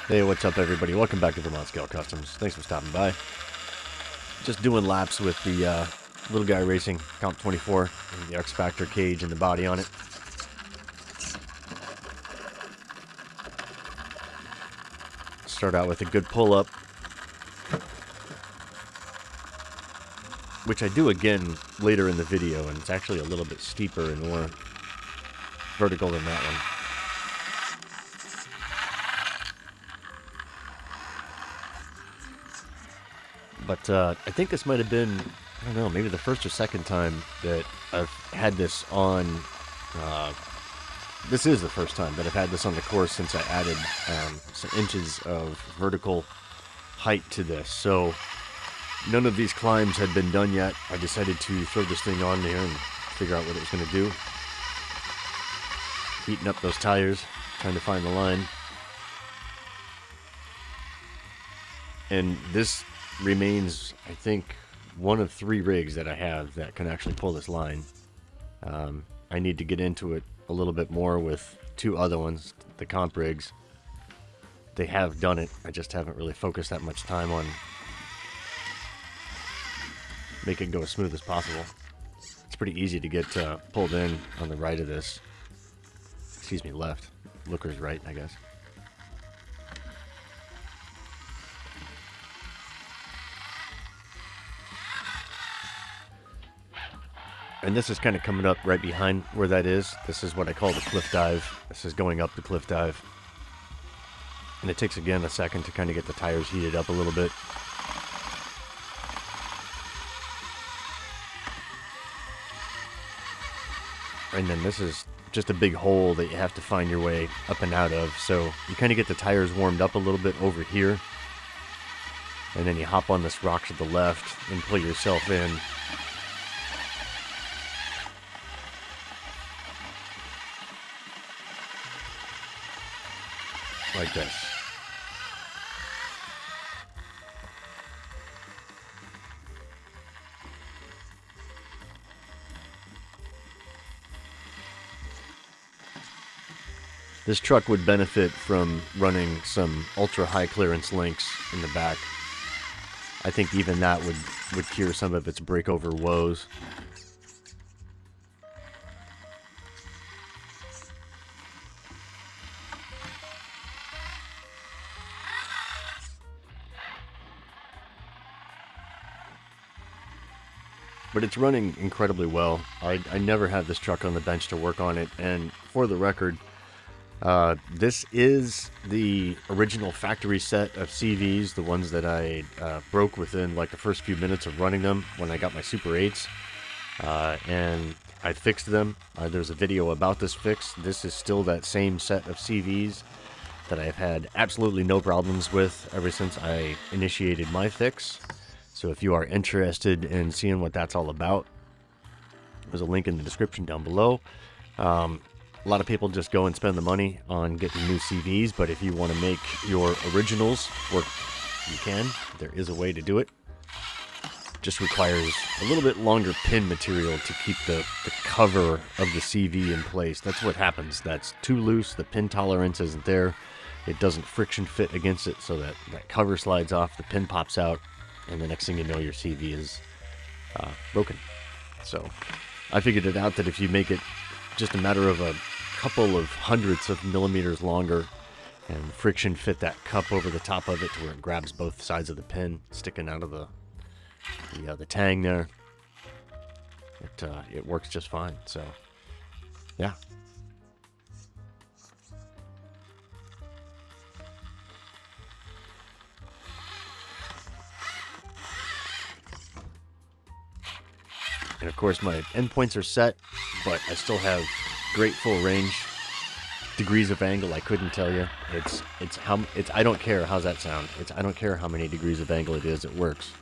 Hey, what's up everybody? Welcome back to Vermont Scale Customs. Thanks for stopping by. Just doing laps with the little guy racing, Comp 24, and the X Factor cage and the body on it. Start out with a good pull-up, which I do again later in the video, and it's actually a little bit steeper and more vertical than that one. But I think this might have been, I don't know, maybe the first or second time that I've had this on. This is the first time that I've had this on the course since I added some inches of vertical height to this. So none of these climbs had been done yet. I decided to throw this thing on there and figure out what it was going to do. Heating up those tires, trying to find the line. And this remains, I think, one of 3 rigs that I have that can actually pull this line. I need to get into it a little bit more with 2 other ones, the comp rigs. They have done it. I just haven't really focused that much time on making it go as smooth as possible. It's pretty easy to get pulled in on the right of this. Excuse me, left. Looker's right, I guess. And this is kind of coming up right behind where that is. This is what I call the cliff dive. This is going up the cliff dive. And it takes, again, a second to kind of get the tires heated up a little bit. And then this is just a big hole that you have to find your way up and out of. So you kind of get the tires warmed up a little bit over here. And then you hop on this rock to the left and pull yourself in. Like this. This truck would benefit from running some ultra high clearance links in the back. I think even that would cure some of its breakover woes. But it's running incredibly well. I never had this truck on the bench to work on it, and for the record, this is the original factory set of CVs, the ones that I broke within like the first few minutes of running them when I got my Super 8s, and I fixed them. There's a video about this fix. This is still that same set of CVs that I've had absolutely no problems with ever since I initiated my fix. So if you are interested in seeing what that's all about, there's a link in the description down below. A lot of people just go and spend the money on getting new CVs, but if you want to make your originals work, you can. There is a way to do it. Just requires a little bit longer pin material to keep the cover of the CV in place. That's what happens. That's too loose. The pin tolerance isn't there. It doesn't friction fit against it, so that cover slides off, the pin pops out, and the next thing you know, your CV is broken. So I figured it out that if you make it just a matter of a couple of hundredths of millimeters longer and friction fit that cup over the top of it to where it grabs both sides of the pin sticking out of the tang there, it works just fine. So yeah. And of course my endpoints are set, but I still have great full range. Degrees of angle, I couldn't tell you. I don't care. How's that sound? I don't care how many degrees of angle it is, it works.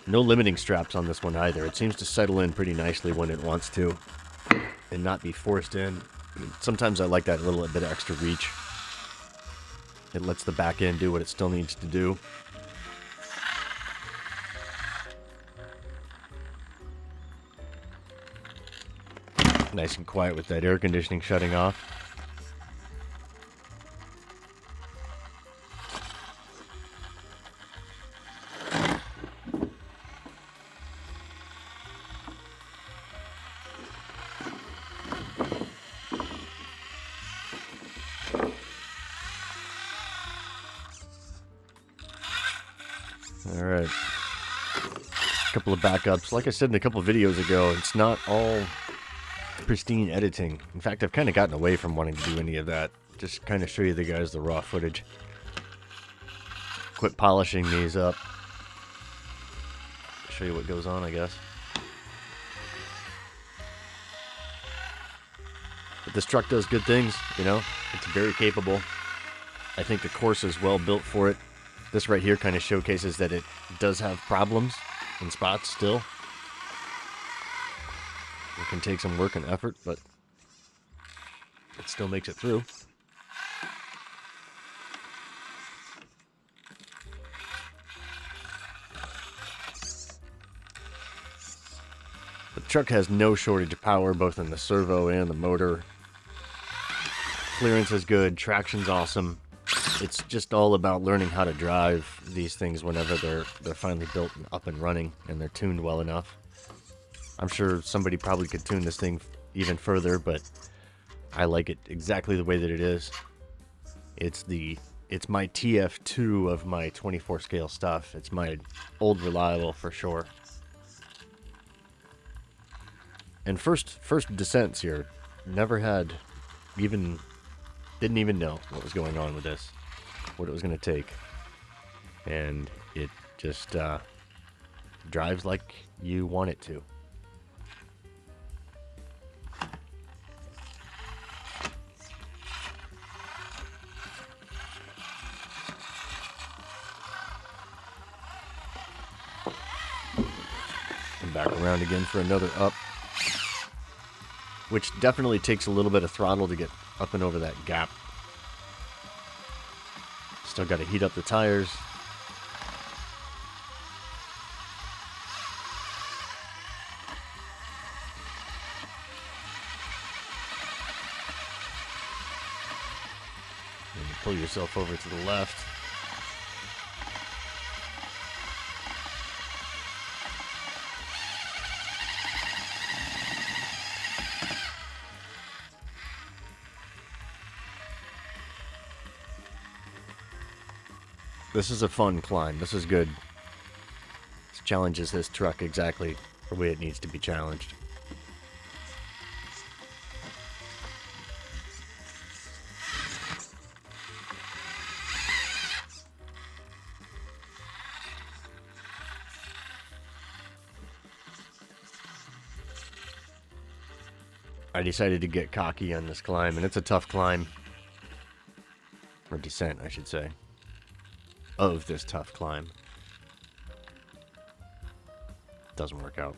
No limiting straps on this one either. It seems to settle in pretty nicely when it wants to and not be forced in. Sometimes I like that little bit of extra reach. It lets the back end do what it still needs to do. Nice and quiet with that air conditioning shutting off. All right. A couple of backups. Like I said in a couple of videos ago, it's not all pristine editing. In fact, I've kind of gotten away from wanting to do any of that. Just kind of show you the guys the raw footage. Quit polishing these up. Show you what goes on, I guess. But this truck does good things, you know. It's very capable. I think the course is well built for it. This right here kind of showcases that it does have problems in spots still. It can take some work and effort, but it still makes it through. The truck has no shortage of power, both in the servo and the motor. Clearance is good, traction's awesome. It's just all about learning how to drive these things whenever they're finally built and up and running and they're tuned well enough. I'm sure somebody probably could tune this thing even further, but I like it exactly the way that it is. It's my TF2 of my 24 scale stuff. It's my old reliable for sure. And first descents here, never had didn't even know what was going on with this, what it was going to take. And it just drives like you want it to. And back around again for another up, which definitely takes a little bit of throttle to get up and over that gap. Still got to heat up the tires. And you pull yourself over to the left. This is a fun climb. This is good. This challenges this truck exactly the way it needs to be challenged. I decided to get cocky on this climb, and it's a tough climb. Or descent, I should say. Of this tough climb. Doesn't work out.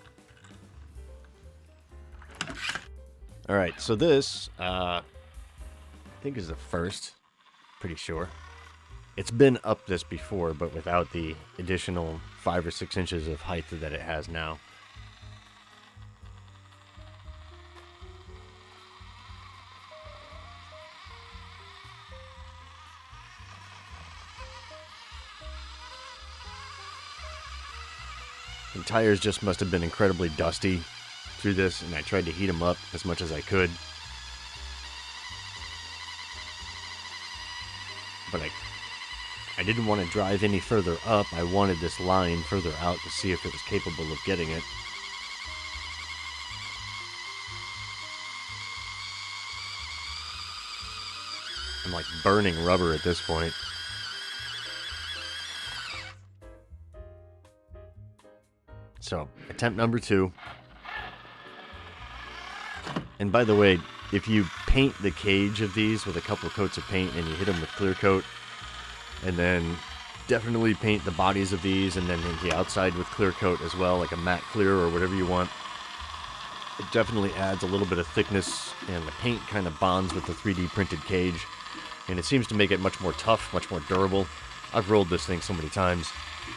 Alright, so this, I think is the first. Pretty sure. It's been up this before, but without the additional 5 or 6 inches of height that it has now. The tires just must have been incredibly dusty through this, and I tried to heat them up as much as I could. But I didn't want to drive any further up. I wanted this line further out to see if it was capable of getting it. I'm like burning rubber at this point. So, attempt number 2. And by the way, if you paint the cage of these with a couple of coats of paint and you hit them with clear coat, and then definitely paint the bodies of these and then the outside with clear coat as well, like a matte clear or whatever you want, it definitely adds a little bit of thickness, and the paint kind of bonds with the 3D printed cage, and it seems to make it much more tough, much more durable. I've rolled this thing so many times,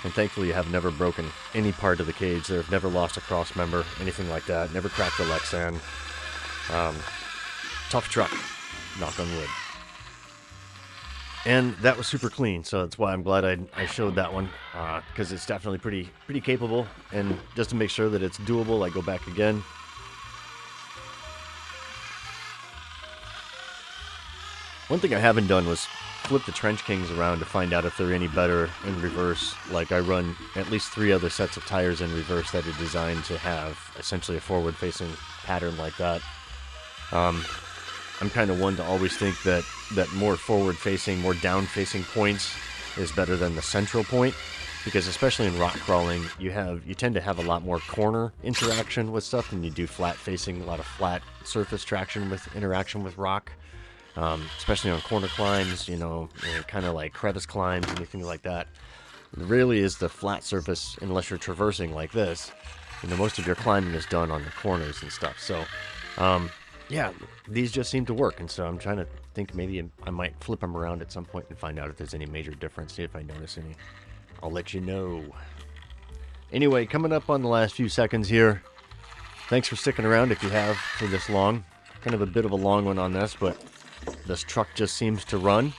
and thankfully I have never broken any part of the cage. I've never lost a cross member, anything like that. Never cracked the Lexan. Tough truck, knock on wood. And that was super clean, so that's why I'm glad I showed that one, because it's definitely pretty capable. And just to make sure that it's doable, I go back again. One thing I haven't done was flip the Trench Kings around to find out if they're any better in reverse. Like, I run at least 3 other sets of tires in reverse that are designed to have essentially a forward-facing pattern like that. I'm kind of one to always think that more forward-facing, more down-facing points is better than the central point, because especially in rock crawling, you tend to have a lot more corner interaction with stuff than you do flat-facing, a lot of flat surface traction with interaction with rock, especially on corner climbs, kind of like crevice climbs, anything like that. It really is the flat surface, unless you're traversing like this. Most of your climbing is done on the corners and stuff, so... yeah, these just seem to work, and so I'm trying to think maybe I might flip them around at some point and find out if there's any major difference, see if I notice any. I'll let you know. Anyway, coming up on the last few seconds here. Thanks for sticking around if you have for this long. Kind of a bit of a long one on this, but this truck just seems to run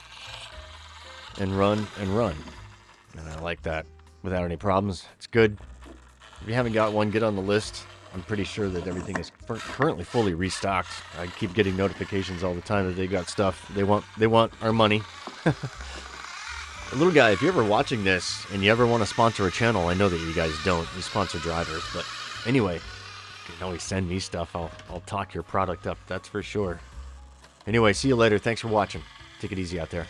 and run and run. And I like that without any problems. It's good. If you haven't got one, get on the list. I'm pretty sure that everything is currently fully restocked. I keep getting notifications all the time that they got stuff. They want our money. Little guy, if you're ever watching this and you ever want to sponsor a channel, I know that you guys don't. You sponsor drivers, but anyway, you can always send me stuff. I'll talk your product up, that's for sure. Anyway, see you later. Thanks for watching. Take it easy out there.